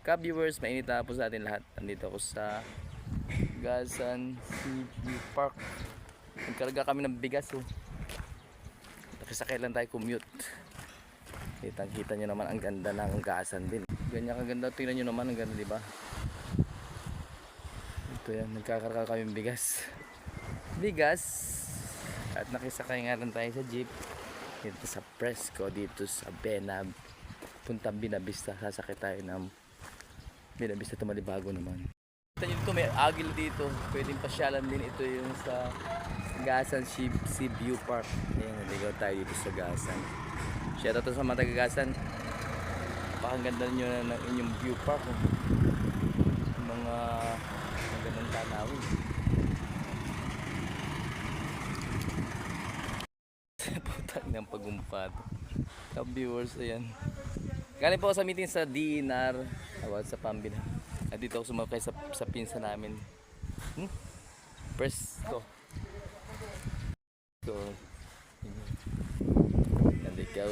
Ka-viewers, mainit na po sa atin lahat. Nandito ako sa Gasan Seaview Park. Nagkarga kami ng bigas. Nakisakay lang tayo commute. Kitang-kita nyo naman ang ganda ng Gasan din. Ganyan kaganda. Tingnan nyo naman ang ganda, diba? Ito yan, nagkakarga kami ng bigas. At nakisakay nga lang tayo sa jeep. Dito sa Fresco, dito sa Benab. Puntang Binabista. Sasakay tayo ng Binabista, Malibago naman. Kita nyo dito, may agil dito. Pwedeng pasyalan din. Ito yung sa Gasan Seaview Park. Ayan, naligaw tayo dito sa Gasan. Shoutout sa mga taga-Gasan. Napakaganda nyo na ng inyong view park. Mga magandang tanawin. Putang ng pagumpat. Ka-viewers, ayan. Galing po ako sa meeting sa DNR about sa Pambina. At dito ako sumakay sa pinsa namin. Presto. So, nandikaw.